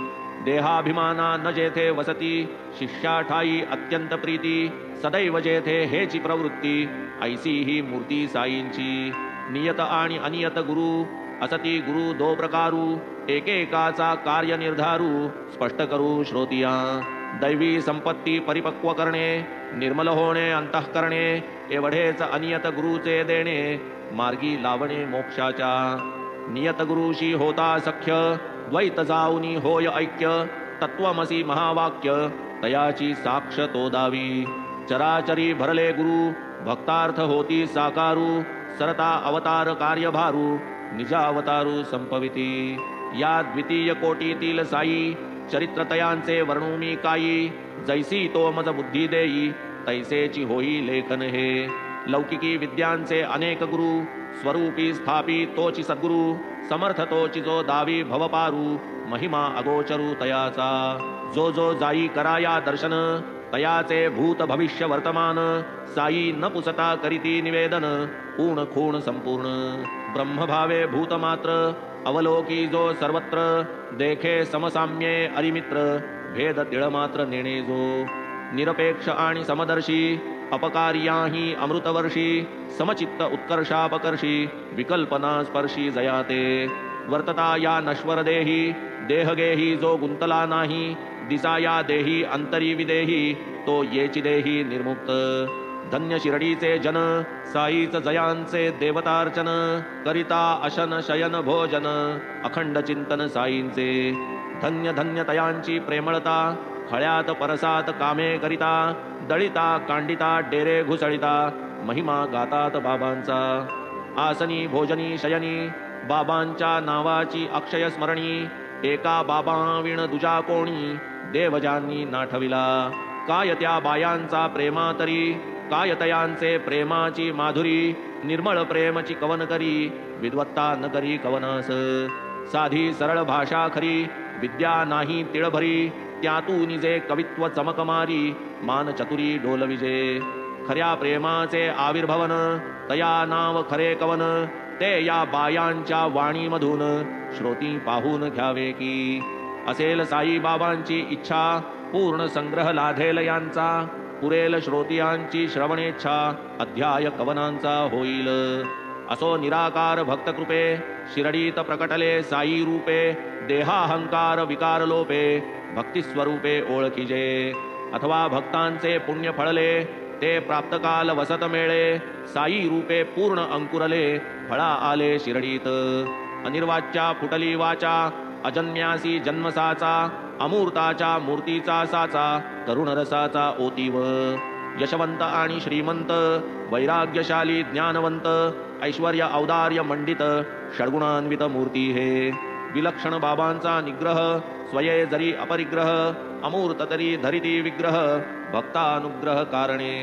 A: देहाभिमाना न जेथे वसती, शिष्या ठाई अत्यंत प्रीती, सदैव जेथे हेची प्रवृत्ती, ऐसी ही मूर्ती साईंची. नियत आणि अनियत गुरु, असती गुरु 2 प्रकारू, एकेकाचा कार्य निर्धारू, स्पष्ट करू श्रोतिया. दैवी संपत्ती परिपक्व करणे, निर्मल होणे अंतःकरणे, एवढेच अनियत गुरुचे देणे, मार्गी लावणे मोक्षाच्या. नियत गुरुशी होता सख्य, द्वैत जाऊनी होय ऐक्य, तत्वमसी महावाक्य, तयाची साक्ष तो दावी. चराचरी भरले गुरु, भक्तार्थ होती साकारू, सरता अवतार कार्यभारू, निजावतारू संपविती. या द्वितीय कोटीतील साई, चरित्रतयांचे वर्णूमी काई, जैसी तो मज बुद्धी देई, तैसेची होई लेखन हे. लौकिकी विद्यांचे अनेक गुरु, स्वरूपी स्थापी तोची सद्गुरु, समर्थ तोची जो दावी भवपारू, महिमा अगोचरू तयाचा. जो जो जाई कराया दर्शन, तयाचे भूत भविष्य वर्तमान, साई न पुसता करीती निवेदन, पूर्ण खूण संपूर्ण. ब्रह्मभावे भूतमात्र, अवलोकी जो सर्वत्र, देखे समसाम्ये अरिमित्र, भेद तिळमात्र नेणे जो. निरपेक्ष आणि समदर्शी, अपकार्याही अमृतवर्षी, समचित्त उत्कर्षापकर्षी, विकल्पना स्पर्शी जयाते. वर्तता या नश्वर देही, देहगेही जो गुंतला नाही, दिसाया देही अंतरी विदेही, तो येची देही निर्मुक्त. धन्य शिरडीचे जन, साईच जयांचे देवतार्चन, करिता अशन शयन भोजन, अखंड चिंतन साईंचे. धन्य धन्य तयांची प्रेमळता खळ्यात परसात कामे करिता दळिता कांडिता डेरे घुसळिता महिमा गातात बाबांचा आसनी भोजनी शयनी बाबांच्या नावाची अक्षय स्मरणी एका बाबा विण दुजा कोणी देवजांनी नाठविला काय त्या बायांचा प्रेमा तरी काय तयांचे प्रेमाची माधुरी निर्मळ प्रेमची कवन करी विद्वत्ता न करी कवनास साधी सरळ भाषा खरी विद्या नाही तिळभरी त्यातून जे कवित्व चमकमारी मान चतुरी डोल विजे खऱ्या प्रेमाचे आविर्भवन तया नाव खरे कवन ते या बायांच्या वाणीमधून श्रोती पाहून घ्यावे की असेल साई बाबांची इच्छा पूर्ण संग्रह लाधेल यांचा पुरेल श्रोतियांची श्रवणेच्छा अध्याय कवनांचा होईल असो निराकार भक्तकृपे शिरडीत प्रकटले साई रूपे देहाहंकार विकार लोपे भक्तिस्वरूपे ओळखिजे अथवा भक्तांचे पुण्य फळले ते प्राप्तकाल वसत मेळे साई रूपे पूर्ण अंकुरले फळा आले शिरडीत अनिर्वाच्या फुटली वाचा अजन्म्यासी जन्मसाचा अमूर्ताच्या मूर्तीचा साचा तरुण रसाचा ओतीव यशवंत आणि श्रीमंत वैराग्यशाली ज्ञानवंत ऐश्वर्य औदार्य मंडित षड्गुणान्वित मूर्ती हे विलक्षण बाबांचा निग्रह स्वये जरी अपरिग्रह अमूर्त तरी धरिती विग्रह भक्तानुग्रह कारणे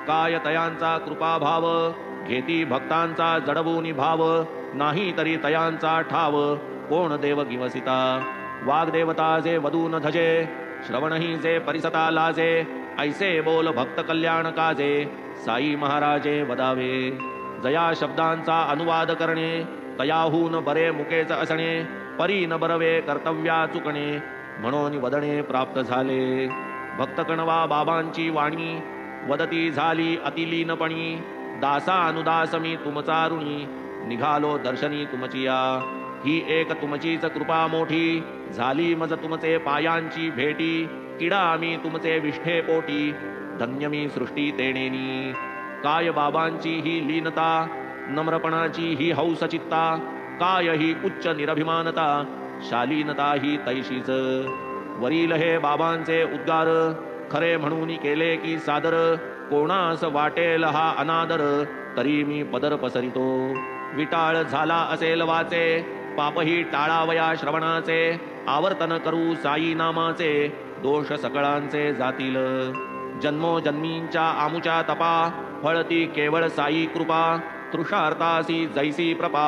A: काय तयांचा कृपाभाव घेती भक्तांचा जडबुनी भाव नाही तरी तयांचा ठाव कोण देव गिवसिता वाग्देवता जे वदून धजे श्रवणही जे परिसता लाजे ऐसे बोल भक्त कल्याण काजे साई महाराजे वदावे जया शब्दांचा अनुवाद करणे तयाहून बरे मुकेच असणे परी न बरवे कर्तव्या चुकणे म्हणून वदणे प्राप्त झाले भक्त कणवा बाबांची वाणी वदती झाली अतिलीनपणी दासा अनुदास मी तुमचा ऋणी निघालो दर्शनी तुमचिया ही एक तुमचीच कृपा मोठी झाली मज तुमचे पायांची भेटी किडा मी तुमचे विष्ठे पोटी धन्य मी सृष्टी तेणेनी काय बाबांची ही लीनता नम्रपणाची ही हौस चित्ता काय ही उच्च निरभिमानता शालीनता ही तैशीच वरील हे बाबांचे उद्गार खरे म्हणून केले की सादर कोणास वाटेल हा अनादर तरी मी पदर पसरितो विटाळ झाला असेल वाचे पापही टाळावया श्रवणाचे आवर्तन करू साई नामाचे दोष सकळांचे जातील जन्मोजन्मींच्या आमुच्या तपा फळती केवळ साई कृपा तृषार्तासी जैसी प्रपा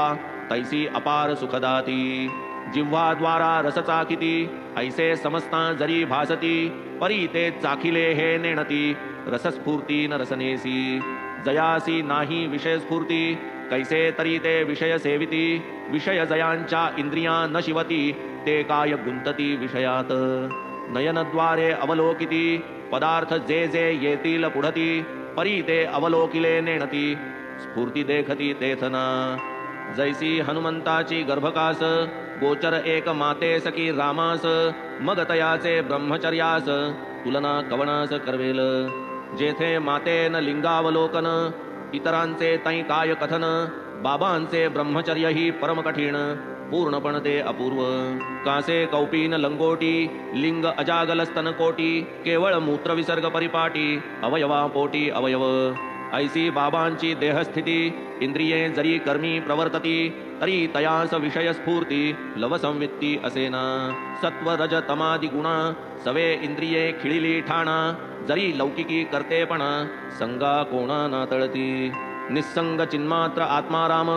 A: तैसी अपार सुखदाती जिव्हाद्वारा रसचा किती ऐसे समजता जरी भासती परी ते चाखिले हे नेणती रसस्फूर्ती न रसनेसी जयासी नाही विषय स्फूर्ती कैसे तरी ते विषय सेविती विषय जयांच्या इंद्रिया न शिवती ते काय गुंतती विषयात नयनद्वारे अवलोकिती पदार्थ जे जे येतील पुढती परी ते अवलोकिले नेणती स्फूर्ती देखती तेथना जैसी हनुमंताची गर्भकास गोचर एक माते सखी रामास मग तयाचे ब्रह्मचर्यास तुलना कवनास करवेल जेथे मातेन लिंगावलोकन इतरांचे तै काय कथन बाबांचे ब्रह्मचर्य ही परम कठीण पूर्णपण ते अपूर्व कासे कौपीन लंगोटी लिंग अजागल स्तनकोटी केवळ मूत्रविसर्ग परिपाटी अवयवा पोटी अवयव ऐसी बाबांची देहस्थिती इंद्रिये जरी कर्मी प्रवर्तती तरी तयास विषय स्फूर्ती लवसंवित्ती असेना सत्व रज तमादि गुणा सवे इंद्रिये खिळिली ठाणा जरी लौकिकी करतेपणा संगा कोणा नातळती निस्संग चिन्मात्र आत्माराम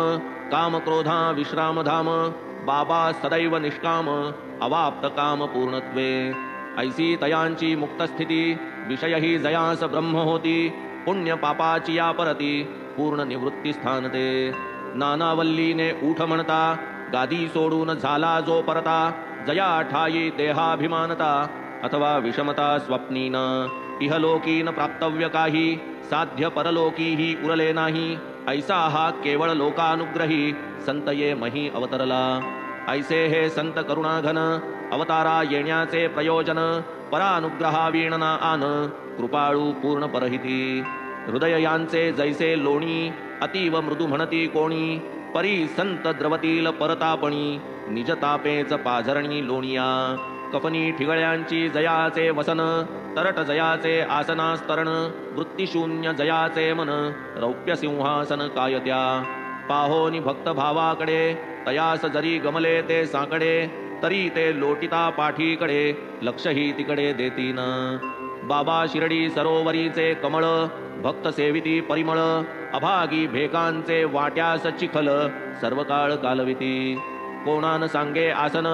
A: काम क्रोधा विश्राम धाम बाबा सदैव निष्काम अवाप्त काम पूर्णत्वे ऐसी तयांची मुक्त स्थिती विषय ही जयास ब्रह्म होती पुण्य पापाची या परती पूर्ण निवृत्ती स्थानते नानावल्लीने उठ म्हणता गादी सोडून झाला जो परता जया ठाई देहाभिमानता अथवा विषमता स्वप्नीना इहलोकीन प्राप्तव्य काही साध्य परलोकीही उरले नाही ऐसा हा केवळ लोकानुग्रही संत ये मही अवतरला ऐसे हे संत करुणाघन अवतारा येण्याचे प्रयोजन परानुग्रहावीणना आन कृपाळू पूर्ण परहिती हृदय यांचे जैसे लोणी अतीव मृदू म्हणती कोणी परी संत द्रवतील परतापणी निज तापेच पाझरणी लोणिया कफनी ठिगळ्यांची जयाचे वसन तरट जयाचे आसनास्तरण वृत्तीशून्य जयाचे मन रौप्य सिंहासन कायत्या पाहोनी भक्त भावाकडे तयास जरी गमले ते साकडे तरी ते लोटिता पाठीकडे लक्षही तिकडे देतीन बाबा शिर्डी सरोवरीचे कमळ भक्त सेविती परिमळ अभागी भेकांचे वाट्यास चिखल सर्व काळ कालविती कोणान सांगे आसन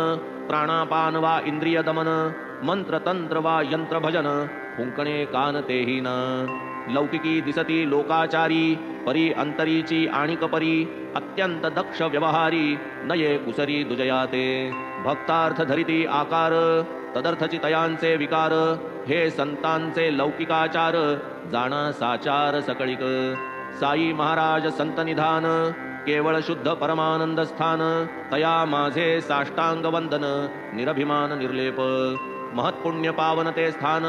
A: प्राणापान वा इंद्रिय दमन मंत्र तंत्र वा यंत्र भजन फुंकणे कान तेही न लौकिकी दिसती लोकाचारी परी अंतरीची आणिक परी अत्यंत दक्ष व्यवहारी नये कुसरी दुजयाते भक्तार्थ धरिती आकार तदर्थची तयांचे विकार हे संतांचे लौकिकाचार जाणा साचार सकळिक साई महाराज संत निधान केवळ शुद्ध परमानंद स्थान तया माझे साष्टांग वंदन निरभिमान निर्लेप महत्पुण्य पावन ते स्थान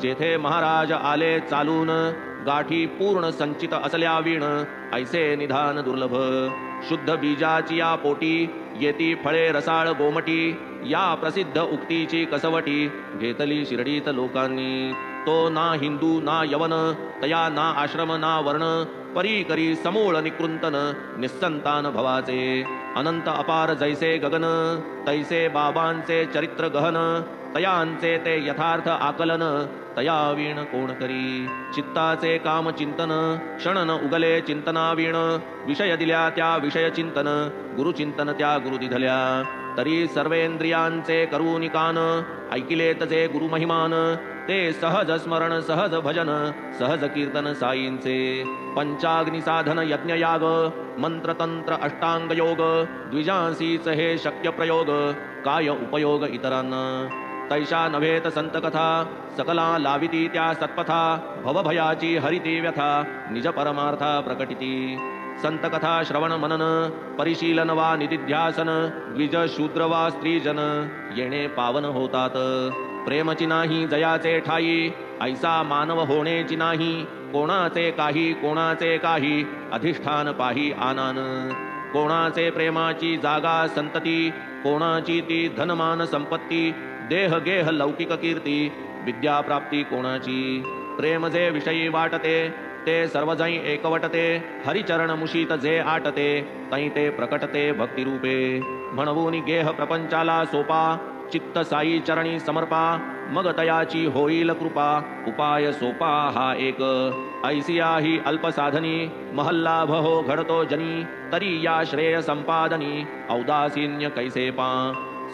A: जेथे महाराज आले चालून गाठी पूर्ण संचित असल्या वीण ऐसे निधान दुर्लभ शुद्ध बीजाची या पोटी येती फळे रसाळ गोमटी या प्रसिद्ध उक्तीची कसवटी घेतली शिर्डीत लोकांनी तो ना हिंदू ना यवन तया ना आश्रम ना वर्ण परी करी समूळ निकृंतन निस्संतान भवाचे अनंत अपार जैसे गगन तैसे बाबांचे चरित्र गहन तयांचे ते यथार्थ आकलन तया वीण कोण करी चित्ताचे काम चिंतन क्षणन उगले चिंतना वीण विषय दिल्या त्या विषय चिंतन गुरुचिंतन त्या गुरु दिधल्या तरी सर्वेंद्रियांचे करूनि कान ऐकिलेत जे गुरु महिमान ते सहज स्मरण सहज भजन सहज कीर्तन साईंचे पंचाग्नी साधन यज्ञयाग मंत्र तंत्र अष्टांग योग द्विजांसीच हे शक्य प्रयोग काय उपयोग इतरांना तैशा नव्हेत संत कथा सकला लाविती त्या सत्पथा भवभयाची हरिती व्यथा निज परमार्था प्रकटिती संत कथा श्रवण मनन परिशीलन वा निदिध्यासन द्विज शूद्र वा स्त्रीजन येणे पावन होतात प्रेमची नाही जयाचे ठाई ऐसा मानव होणेची नाही कोणाचे काही अधिष्ठान पाही आनान कोणाचे प्रेमाची जागा संतती कोणाची ती धनमान संपत्ती देह गेह लौकिक कीर्ती विद्या प्राप्ती कोणाची प्रेम जे विषयी वाटते ते सर्वजै एकवटते हरिचरण मुशीत जे आटते तै ते प्रकटते भक्तिरूपे म्हणवून गेह प्रपंचाला सोपा चित्त साई चरणी समर्पा मग तयाची होईल कृपा उपाय सोपा हा एक ऐसिया ही अल्पसाधनी महल्लाभ हो घडतो जनी तरी या श्रेय संपादनी औदासीन्य कैसे पा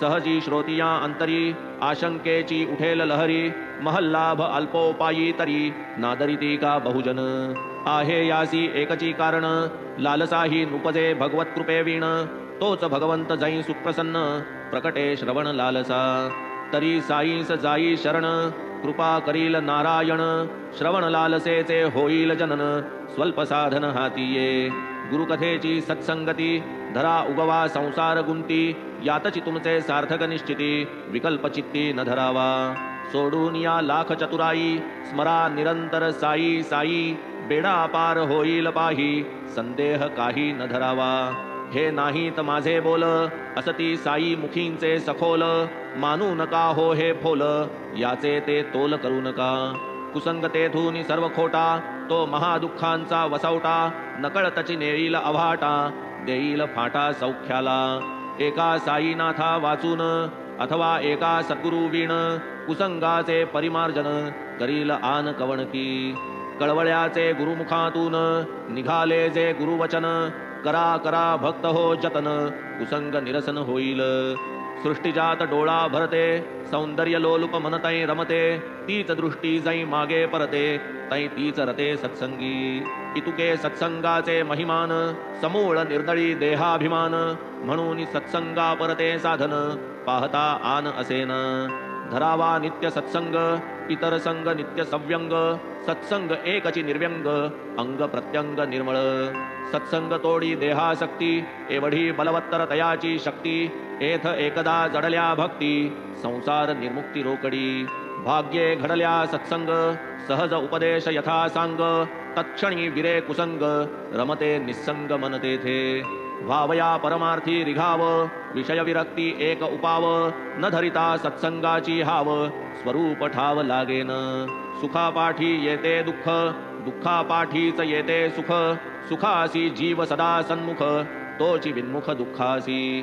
A: सहजी श्रोतिया अंतरी आशंकेची उठेल लहरी महल्लाभ अल्पोपायी तरी नादरिती का बहुजन आहे यासी एकची कारण लालसाही नुपजे भगवत कृपे वीण तोच भगवंत जाई सुप्रसन्न प्रकटे श्रवण लालसा तरी साईस जाई शरण कृपा करील नारायण श्रवण लालसेचे होईल जनन स्वल्प साधन हाती ये गुरुकथेची सत्संगती धरा उगवा संसार गुंती यातची तुमचे सार्थक निश्चिती विकल्प चित्ती न धरावा सोडून या लाख चतुराई स्मरा निरंतर साई साई बेडा पार होईल पाही संदेह काही न धरावा हे नाहीत माझे बोल असती साई मुखींचे सखोल मानू नका हो हे फोल याचे ते तोल करू नका कुसंग तेथून सर्व खोटा तो महादुःखांचा वसवटा नकळतची नेईल अव्हाटा देईल फाटा सौख्याला एका साईनाथा वाचून अथवा एका सद्गुरु वीण कुसंगाचे परिमार्जन करील आन कवणकी कळवळ्याचे गुरुमुखातून निघाले जे गुरुवचन करा करा भक्त हो जतन कुसंग निरसन होईल सृष्टीजात डोळा भरते सौंदर्य लोलुप मनतै रमते तीच दृष्टी जाई मागे परते तै तीच रते सत्संगी इतुके सत्संगाचे महिमान समूळ निर्दळी देहाभिमान म्हणून सत्संगा परते साधन पाहता आन असेन धरावा नित्य सत्संग इतर संग नित्य सव्यंग सत्संग एकची निर्व्यंग अंग प्रत्यंग निर्मळ सत्संग तोडी देहासक्ती एवढी बलवत्तर तयाची शक्ती एथ एकदा जडल्या भक्ती संसार निर्मुक्ती रोकडी भाग्ये घडल्या सत्संग सहज उपदेश यथा सांग तत्क्षणी विरे कुसंग रमते निस्संग मन तेथे भावया परमार्थी रिघाव विषय विरक्ती एक उपाव न धरिता सत्संगाची हाव स्वरूप ठाव लागेन सुखापाठी येते दुःख दुःखापाठीच येते सुख सुखासी जीव सदा सन्मुख तोची विन्मुख दुःखासी